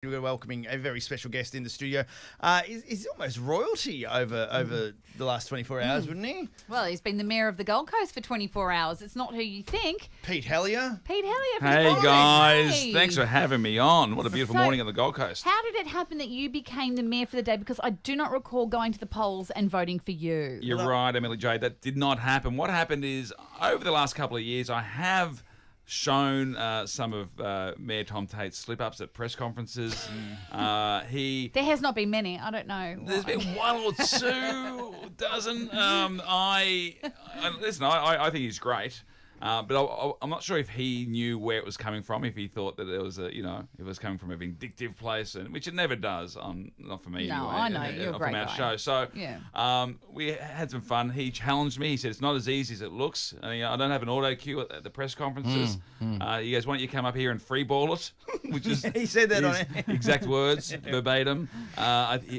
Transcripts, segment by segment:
We're welcoming a very special guest in the studio. He's almost royalty over the last 24 hours, wouldn't he? Well, he's been the mayor of the Gold Coast for 24 hours. It's not who you think. Pete Helliar. Pete Helliar. Hey guys, Hey. thanks for having me on. What a beautiful morning on the Gold Coast. How did it happen that you became the mayor for the day? Because I do not recall going to the polls and voting for you. You're right, Emily Jade. That did not happen. What happened is, over the last couple of years, I have shown some of Mayor Tom Tate's slip-ups at press conferences. There has not been many. I don't know. There's been one or two dozen. Listen, I think he's great. But I'm not sure if he knew where it was coming from, if he thought that it was it was coming from a vindictive place, which it never does, not for me No, anyway. I know, you're a great from our guy. show. So Yeah. we had some fun. He challenged me. He said, it's not as easy as it looks. I don't have an auto cue at the press conferences. He goes, why don't you come up here and free ball it? Which is He said that on his it. exact words, verbatim.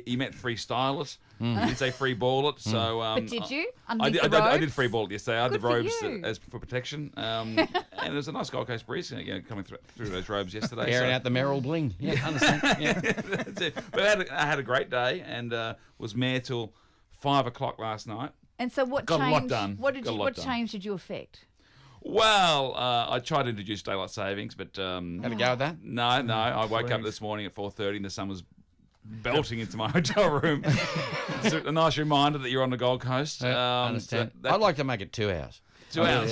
He meant freestyle it. He didn't say free ball it. So, But did you? I Underneath did, the I did robes? free ball it yesterday. I had Good the for robes you. as for protection. And there was a nice Gold Coast breeze coming through those robes yesterday. Airing out the Merrill bling. Yeah, understand. Yeah. That's it. But I had a great day and was mayor till 5 o'clock last night. And so what Got a changed? lot done. What change did you affect? Well, I tried to introduce daylight savings, but Had a go at that? no. I woke up this morning at 4:30 and the sun was belting into my hotel room. It's a nice reminder that you're on the Gold Coast. Understand. so that- I'd like to make it 2 hours. 2 hours.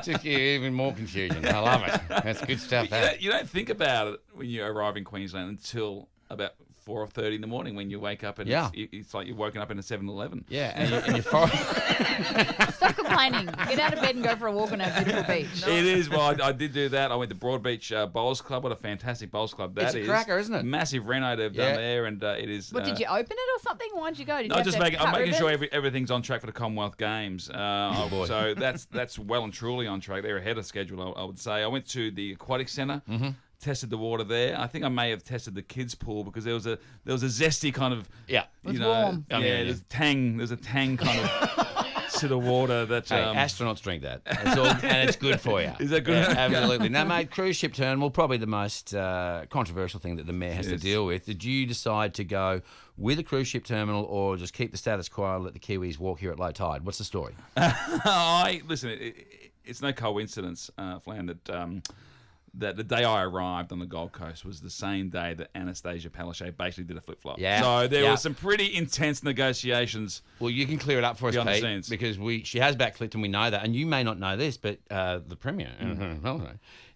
Just even more confusion. I love it. That's good stuff. That. You don't think about it when you arrive in Queensland until about 4:30 in the morning when you wake up and it's like you're woken up in a 7-Eleven. Yeah, and you're far. Stop complaining. Get out of bed and go for a walk on our beautiful beach. It is. Well, I did do that. I went to Broadbeach Bowls Club. What a fantastic bowls club that is. It's a cracker, isn't it? Massive reno they've done there, and it is. What, did you open it or something? Why did you go? Did you No, have just to I'm cut making sure ribbons? everything's on track for the Commonwealth Games. boy. So that's well and truly on track. They're ahead of schedule, I would say. I went to the aquatic centre. Tested the water there. I think I may have tested the kids' pool because there was a zesty kind of Yeah. was warm. There's a tang kind of to the water that Hey, astronauts drink that. It's all, and it's good for you. Is that good? Yeah, absolutely. Now, mate, cruise ship terminal, probably the most controversial thing that the mayor has to Yes. deal with. Did you decide to go with a cruise ship terminal or just keep the status quo and let the Kiwis walk here at low tide? What's the story? Listen. It's no coincidence, Flan, that the day I arrived on the Gold Coast was the same day that Anastasia Palaszczuk basically did a flip-flop. Yeah. So there Yeah. were some pretty intense negotiations. Well, you can clear it up for us, Behind the Pete, scenes. because she has backflipped and we know that. And you may not know this, but the Premier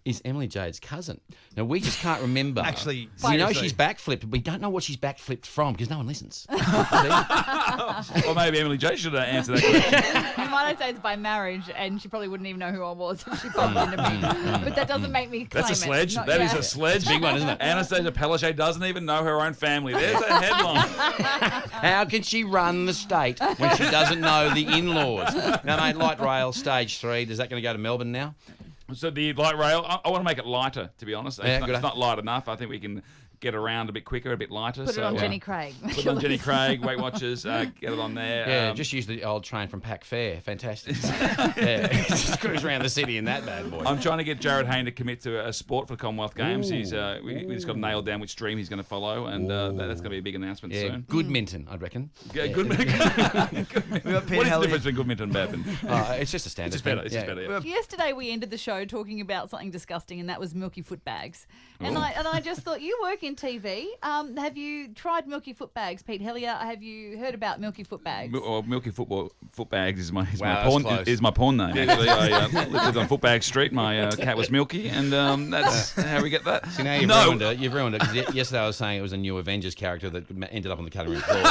is Emily Jade's cousin. Now, we just can't remember. Actually, we know seriously. she's backflipped, but we don't know what she's backflipped from because no one listens. Or maybe Emily Jade should answer that question. You might say it's by marriage, and she probably wouldn't even know who I was if she bumped into me. But that doesn't make me claim That's a sledge. Not That is yet. a sledge. Big one, isn't it? Anastasia Palaszczuk doesn't even know her own family. There's a headline. How can she run the state when she doesn't know the in-laws? Now, mate, light rail, stage 3, is that going to go to Melbourne now? So the light rail, I want to make it lighter, to be honest. Yeah, It's not light enough. I think we can get around a bit quicker, a bit lighter. Put it on Jenny Craig. Put it on Jenny Craig, Weight Watchers, get it on there. Yeah, just use the old train from Pack Fair. Fantastic. Yeah, just cruise around the city in that bad boy. I'm trying to get Jared Hayne to commit to a sport for the Commonwealth Games. We just got to nail down which stream he's going to follow, and that's going to be a big announcement Yeah, soon. good Minton, I'd reckon. Yeah, good. We got Pete What is the Helliar. difference between good Minton and bad Minton? It's just a standard. It's just better. thing. It's just better. Yeah. Yesterday we ended the show talking about something disgusting, and that was milky foot bags. And I just thought, you work in TV. Have you tried milky foot bags, Pete Helliar? Have you heard about milky foot bags? Milky foot bags is my Wow, porn that's close. is my porn name. Actually, I lived on Footbag Street. My cat was Milky, and that's how we get that. See, now you've ruined it. You've ruined it. 'Cause yesterday I was saying it was a new Avengers character that ended up on the cutting room floor.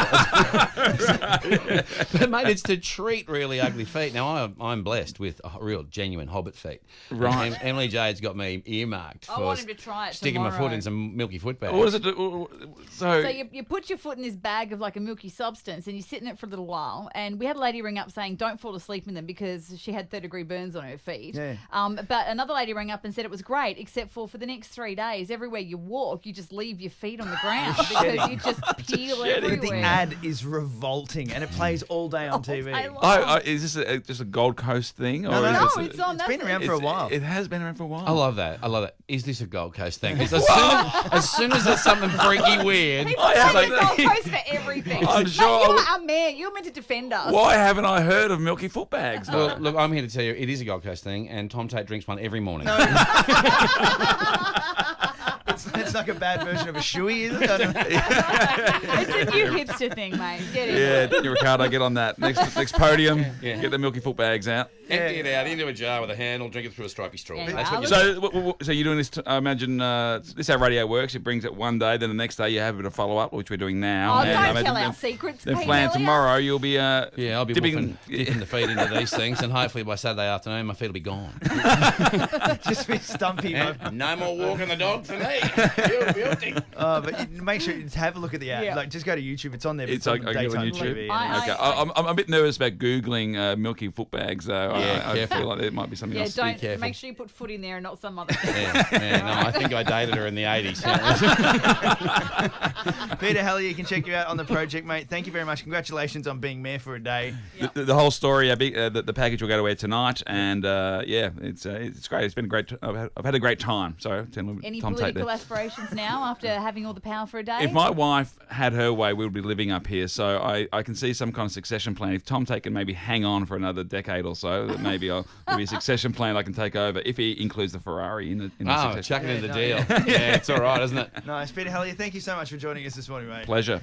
But, mate, it's to treat really ugly feet. Now, I'm blessed with real, genuine hobbit feet. Right. And Emily Jade's got me earmarked I for want him to try it sticking my tomorrow. foot in some milky foot bag. What is it? So you put your foot in this bag of like a milky substance and you sit in it for a little while. And we had a lady ring up saying don't fall asleep in them because she had 3rd-degree burns on her feet. Yeah. But another lady rang up and said it was great, except for the next 3 days, everywhere you walk, you just leave your feet on the ground because you just peel everywhere. The ad is revolting, and it plays all day on TV. Is this just a Gold Coast thing? Or No, is No, this it's on. It's been around for a while. It has been around for a while. I love that. Is this a Gold Coast thing? As soon as there's something freaky weird, People I say haven't- the Gold Coast for everything. I'm Mate, sure I you're would- our mayor. You're meant to defend us. Why haven't I heard of milky foot bags? well, look, I'm here to tell you it is a Gold Coast thing, and Tom Tate drinks one every morning. It's like a bad version of a shoey, is it? I don't know. It's a new hipster thing, mate. Get in. Yeah, Daniel Ricciardo, get on that. Next podium, Yeah. get the milky foot bags out. Empty it out into a jar with a handle, drink it through a stripy straw. Yeah, That's what you well, So you're doing this, I imagine, this is how radio works. It brings it one day, then the next day you have a bit of follow-up, which we're doing now. Oh, and I don't imagine tell then- our secrets, Then Pete Flan Elliott. tomorrow, you'll be Yeah, I'll be dipping dipping the feet into these things, and hopefully by Saturday afternoon, my feet will be gone. Just be stumpy. No more walking the dog for me. You're guilty. But make sure to have a look at the ad. Yeah. Like, just go to YouTube. It's on there. but It's on like on daytime YouTube. TV. I- I'm a bit nervous about googling milky foot bags, though. Yeah, I careful. feel like there might be something Yeah, else. don't careful. make sure you put foot in there and not some other thing. No, I think I dated her in the 80s. Peter Helliar, you can check you out on the project, mate. Thank you very much. Congratulations on being mayor for a day. The whole story, the package will go to air tonight, and it's great. It's been great. I've had a great time. So, Any Tom Tate political there. aspirations now after having all the power for a day? If my wife had her way, we would be living up here. So I can see some kind of succession plan. If Tom Tate can maybe hang on for another decade or so, that maybe there'll be a succession plan I can take over if he includes the Ferrari in the Oh, succession. chuck it in the Yeah, deal. Yeah, it's all right, isn't it? Nice. Peter Helliar, thank you so much for joining us this morning, mate. Pleasure.